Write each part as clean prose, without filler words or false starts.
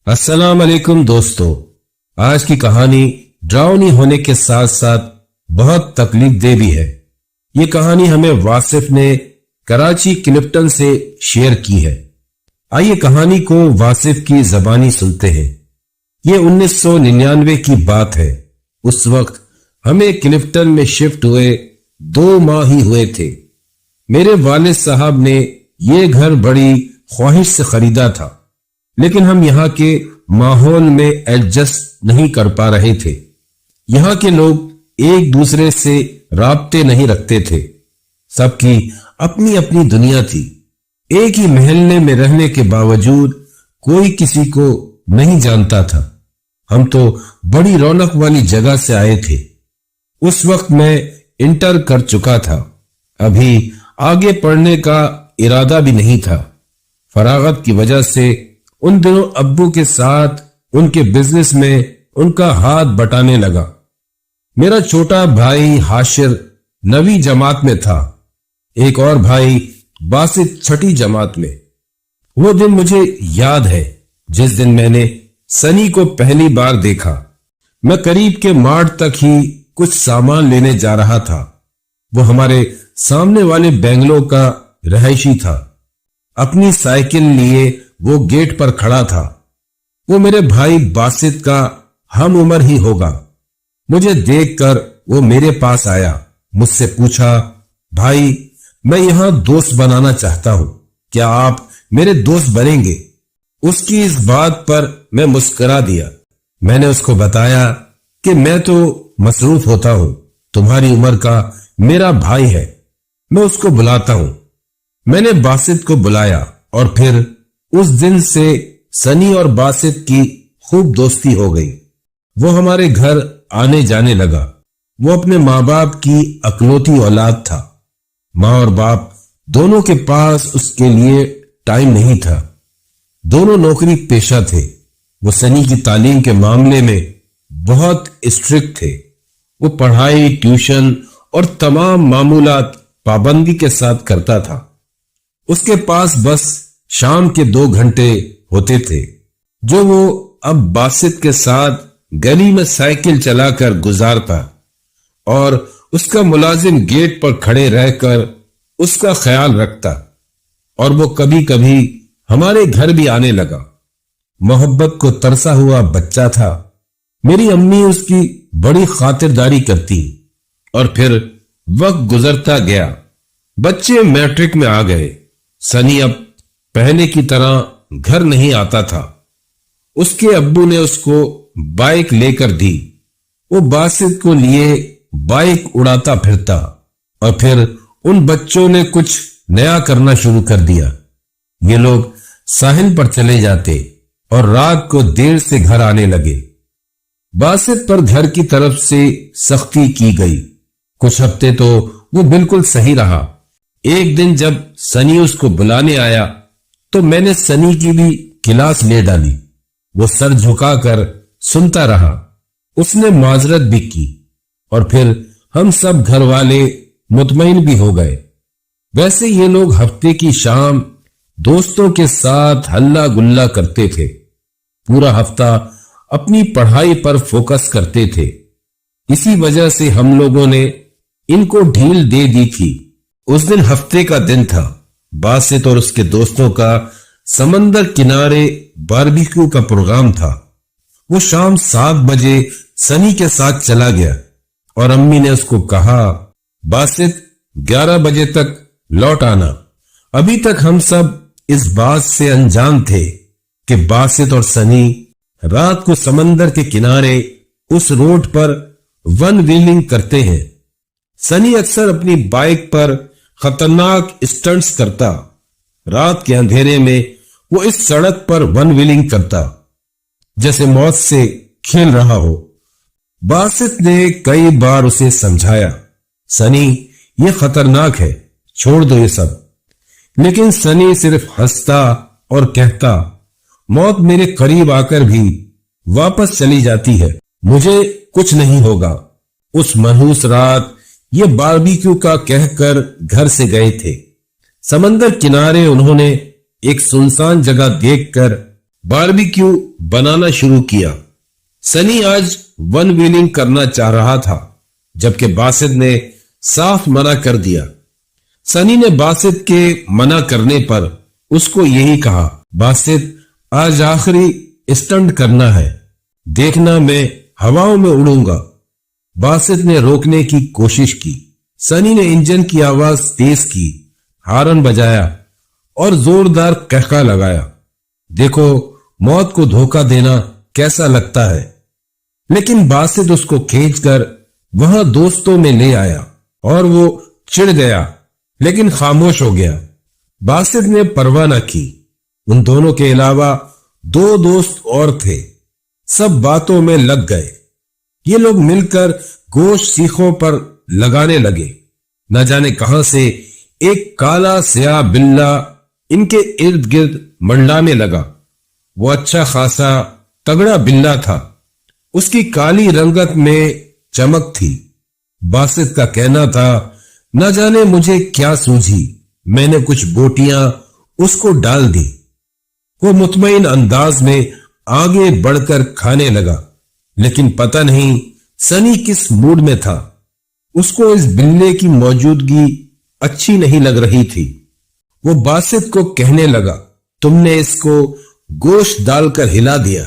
अस्सलाम वालेकुम दोस्तों, आज की कहानी ड्रावनी होने के साथ साथ बहुत तकलीफ दे भी है। ये कहानी हमें वासिफ ने कराची क्लिफ्टन से शेयर की है। आइए कहानी को वासिफ की जबानी सुनते हैं। ये 1999 की बात है। उस वक्त हमें क्लिफ्टन में शिफ्ट हुए 2 माह ही हुए थे। मेरे वालिद साहब ने ये घर बड़ी ख्वाहिश से खरीदा था, लेकिन हम यहाँ के माहौल में एडजस्ट नहीं कर पा रहे थे। यहाँ के लोग एक दूसरे से राब्ते नहीं रखते थे। सबकी अपनी अपनी दुनिया थी। एक ही मोहल्ले में रहने के बावजूद कोई किसी को नहीं जानता था। हम तो बड़ी रौनक वाली जगह से आए थे। उस वक्त मैं इंटर कर चुका था। अभी आगे पढ़ने का इरादा भी नहीं था। फरागत की वजह से उन दिनों अब्बू के साथ उनके बिजनेस में उनका हाथ बटाने लगा। मेरा छोटा भाई हाशिर 9वीं जमात में था। एक और भाई बासित 6ठी जमात में। वो दिन मुझे याद है जिस दिन मैंने सनी को पहली बार देखा। मैं करीब के मार्ट तक ही कुछ सामान लेने जा रहा था। वो हमारे सामने वाले बेंगलो का रहायशी था। अपनी साइकिल लिए वो गेट पर खड़ा था। वो मेरे भाई बासित का हम उम्र ही होगा। मुझे देखकर वो मेरे पास आया। मुझसे पूछा, भाई मैं यहां दोस्त बनाना चाहता हूं, क्या आप मेरे दोस्त बनेंगे? उसकी इस बात पर मैं मुस्कुरा दिया। मैंने उसको बताया कि मैं तो मसरूफ होता हूं, तुम्हारी उम्र का मेरा भाई है, मैं उसको बुलाता हूं। मैंने बासित को बुलाया और फिर उस दिन से सनी और बासित की खूब दोस्ती हो गई। वो हमारे घर आने जाने लगा। वो अपने माँ बाप की अकलौती औलाद था। माँ और बाप दोनों के पास उसके लिए टाइम नहीं था। दोनों नौकरी पेशा थे। वो सनी की तालीम के मामले में बहुत स्ट्रिक्ट थे। वो पढ़ाई, ट्यूशन और तमाम मामूलात पाबंदी के साथ करता था। उसके पास बस शाम के 2 घंटे होते थे, जो वो अब बासित के साथ गली में साइकिल चलाकर गुजारता और उसका मुलाजिम गेट पर खड़े रहकर उसका ख्याल रखता। और वो कभी कभी हमारे घर भी आने लगा। मोहब्बत को तरसा हुआ बच्चा था। मेरी अम्मी उसकी बड़ी खातिरदारी करती और फिर वक्त गुजरता गया। बच्चे मैट्रिक में आ गए। सनी अब पहले की तरह घर नहीं आता था। उसके अब्बू ने उसको बाइक लेकर दी। वो बासित को लिए बाइक उड़ाता फिरता और फिर उन बच्चों ने कुछ नया करना शुरू कर दिया। ये लोग साहिल पर चले जाते और रात को देर से घर आने लगे। बासित पर घर की तरफ से सख्ती की गई। कुछ हफ्ते तो वो बिल्कुल सही रहा। एक दिन जब सनी उसको बुलाने आया तो मैंने सनी की भी क्लास ले डाली। वो सर झुकाकर सुनता रहा। उसने माजरत भी की और फिर हम सब घर वाले मुतमईन भी हो गए। वैसे ये लोग हफ्ते की शाम दोस्तों के साथ हल्ला गुल्ला करते थे। पूरा हफ्ता अपनी पढ़ाई पर फोकस करते थे। इसी वजह से हम लोगों ने इनको ढील दे दी थी। उस दिन हफ्ते का दिन था। बासित और उसके दोस्तों का समंदर किनारे बारबेक्यू का प्रोग्राम था। वो शाम 7 बजे सनी के साथ चला गया और अम्मी ने उसको कहा, बासित 11 बजे तक लौट आना। अभी तक हम सब इस बात से अनजान थे कि बासित और सनी रात को समंदर के किनारे उस रोड पर वन व्हीलिंग करते हैं। सनी अक्सर अपनी बाइक पर खतरनाक स्टंट्स करता। रात के अंधेरे में वो इस सड़क पर वन व्हीलिंग करता जैसे मौत से खेल रहा हो। बासित ने कई बार उसे समझाया, सनी ये खतरनाक है, छोड़ दो ये सब। लेकिन सनी सिर्फ हंसता और कहता, मौत मेरे करीब आकर भी वापस चली जाती है, मुझे कुछ नहीं होगा। उस मनहूस रात ये बारबेक्यू का कहकर घर से गए थे। समंदर किनारे उन्होंने एक सुनसान जगह देखकर बारबेक्यू बनाना शुरू किया। सनी आज वन व्हीलिंग करना चाह रहा था, जबकि बासित ने साफ मना कर दिया। सनी ने बासित के मना करने पर उसको यही कहा, बासित आज आखिरी स्टंट करना है, देखना मैं हवाओं में उड़ूंगा। बासित ने रोकने की कोशिश की। सनी ने इंजन की आवाज तेज की, हारन बजाया और जोरदार कहका लगाया, देखो मौत को धोखा देना कैसा लगता है। लेकिन बासित उसको खींचकर वहां दोस्तों में ले आया और वो चिढ़ गया, लेकिन खामोश हो गया। बासित ने परवाह न की। उन दोनों के अलावा 2 दोस्त और थे। सब बातों में लग गए। ये लोग मिलकर गोश्त सीखों पर लगाने लगे। न जाने कहां से एक काला स्याह बिल्ला इनके इर्द गिर्द मंडलाने लगा। वो अच्छा खासा तगड़ा बिल्ला था। उसकी काली रंगत में चमक थी। बासित का कहना था, न जाने मुझे क्या सूझी, मैंने कुछ बोटियां उसको डाल दी। वो मुतमईन अंदाज में आगे बढ़कर खाने लगा, लेकिन पता नहीं सनी किस मूड में था। उसको इस बिल्ले की मौजूदगी अच्छी नहीं लग रही थी। वो बासित को कहने लगा, तुमने इसको गोश्त डालकर हिला दिया,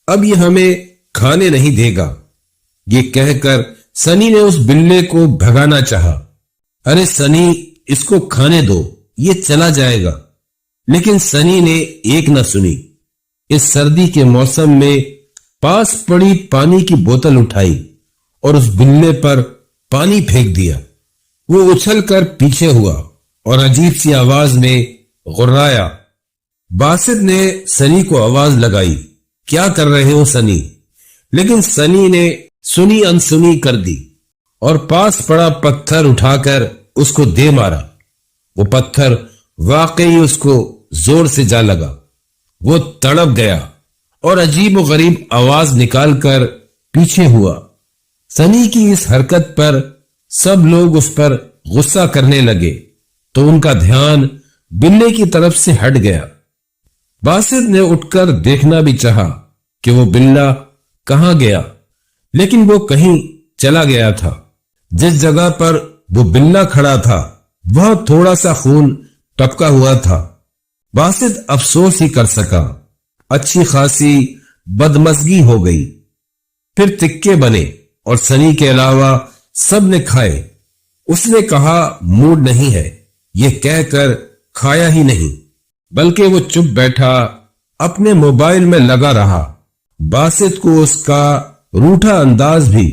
अब ये हमें खाने नहीं देगा। ये कहकर सनी ने उस बिल्ले को भगाना चाहा। अरे सनी, इसको खाने दो, ये चला जाएगा। लेकिन सनी ने एक न सुनी। इस सर्दी के मौसम में पास पड़ी पानी की बोतल उठाई और उस बिल्ले पर पानी फेंक दिया। वो उछलकर पीछे हुआ और अजीब सी आवाज में गुर्राया। बासित ने सनी को आवाज लगाई, क्या कर रहे हो सनी? लेकिन सनी ने सुनी अनसुनी कर दी और पास पड़ा पत्थर उठाकर उसको दे मारा। वो पत्थर वाकई उसको जोर से जा लगा। वो तड़प गया और अजीब व गरीब आवाज निकालकर पीछे हुआ। सनी की इस हरकत पर सब लोग उस पर गुस्सा करने लगे, तो उनका ध्यान बिल्ले की तरफ से हट गया। बासित ने उठकर देखना भी चाहा कि वो बिल्ला कहां गया, लेकिन वो कहीं चला गया था। जिस जगह पर वो बिल्ला खड़ा था वह थोड़ा सा खून टपका हुआ था। बासित अफसोस ही कर सका। अच्छी खासी बदमजगी हो गई। फिर तिक्के बने और सनी के अलावा सब ने खाए। उसने कहा मूड नहीं है, ये कहकर खाया ही नहीं, बल्कि वो चुप बैठा अपने मोबाइल में लगा रहा। बासित को उसका रूठा अंदाज भी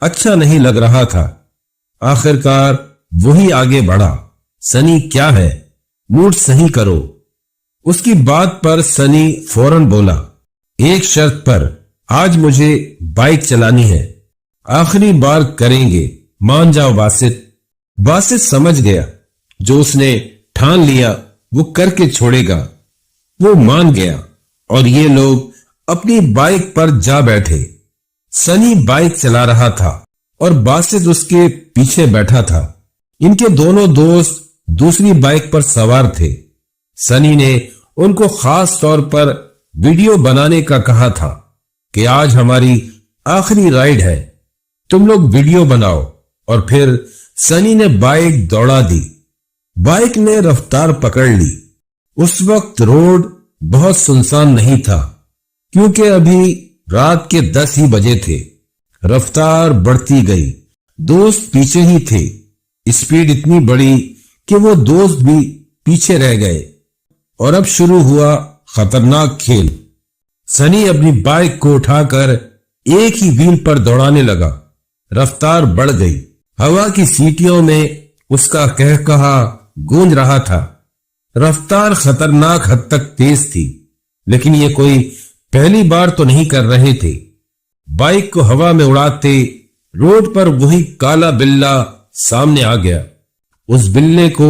अच्छा नहीं लग रहा था। आखिरकार वही आगे बढ़ा, सनी क्या है, मूड सही करो। उसकी बात पर सनी फौरन बोला, एक शर्त पर, आज मुझे बाइक चलानी है, आखिरी बार करेंगे, मान जाओ बासित। बासित समझ गया जो उसने ठान लिया वो करके छोड़ेगा। वो मान गया और ये लोग अपनी बाइक पर जा बैठे। सनी बाइक चला रहा था और बासित उसके पीछे बैठा था। इनके दोनों दोस्त दूसरी बाइक पर सवार थे। सनी ने उनको खास तौर पर वीडियो बनाने का कहा था कि आज हमारी आखिरी राइड है, तुम लोग वीडियो बनाओ। और फिर सनी ने बाइक दौड़ा दी। बाइक ने रफ्तार पकड़ ली। उस वक्त रोड बहुत सुनसान नहीं था, क्योंकि अभी रात के 10 ही बजे थे। रफ्तार बढ़ती गई। दोस्त पीछे ही थे। स्पीड इतनी बढ़ी कि वो दोस्त भी पीछे रह गए और अब शुरू हुआ खतरनाक खेल। सनी अपनी बाइक को उठाकर एक ही व्हील पर दौड़ाने लगा। रफ्तार बढ़ गई। हवा की सीटियों में उसका कहकहा गूंज रहा था। रफ्तार खतरनाक हद तक तेज थी, लेकिन ये कोई पहली बार तो नहीं कर रहे थे। बाइक को हवा में उड़ाते रोड पर वही काला बिल्ला सामने आ गया। उस बिल्ले को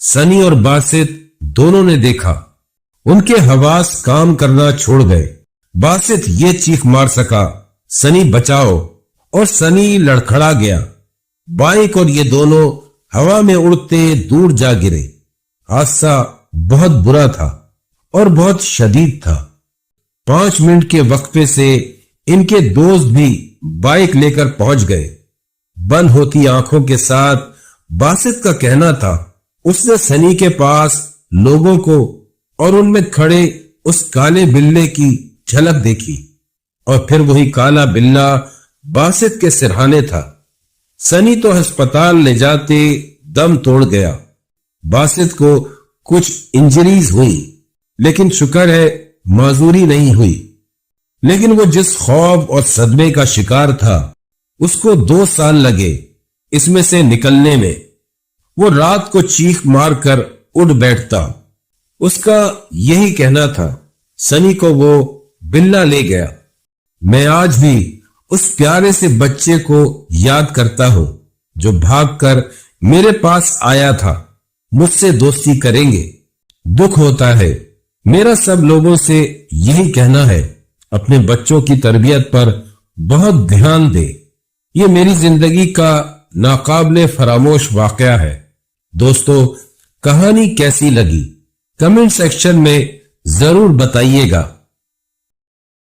सनी और बासित दोनों ने देखा। उनके हवास काम करना छोड़ गए। बासित ये चीख मार सका, सनी बचाओ, और सनी लड़खड़ा गया। बाइक और ये दोनों हवा में उड़ते दूर जा गिरे। हादसा बहुत बुरा था और बहुत शदीद था। 5 منٹ کے وقفے سے ان کے دوست بھی بائک لے کر پہنچ گئے۔ بند ہوتی آنکھوں کے ساتھ باسط کا کہنا تھا اس نے سنی کے پاس لوگوں کو اور ان میں کھڑے اس کالے بلے کی جھلک دیکھی، اور پھر وہی کالا بلہ باسط کے سرہانے تھا۔ سنی تو ہسپتال لے جاتے دم توڑ گیا۔ باسط کو کچھ انجریز ہوئی، لیکن شکر ہے معذوری نہیں ہوئی۔ لیکن وہ جس خوف اور صدمے کا شکار تھا اس کو 2 سال لگے اس میں سے نکلنے میں۔ وہ رات کو چیخ مار کر اٹھ بیٹھتا۔ اس کا یہی کہنا تھا۔ سنی کو وہ بلہ لے گیا۔ میں آج بھی اس پیارے سے بچے کو یاد کرتا ہوں جو بھاگ کر میرے پاس آیا تھا، مجھ سے دوستی کریں گے۔ دکھ ہوتا ہے، میرا سب لوگوں سے یہی کہنا ہے، اپنے بچوں کی تربیت پر بہت دھیان دے۔ یہ میری زندگی کا ناقابل فراموش واقعہ ہے۔ دوستو، کہانی کیسی لگی کمنٹ سیکشن میں ضرور بتائیے گا۔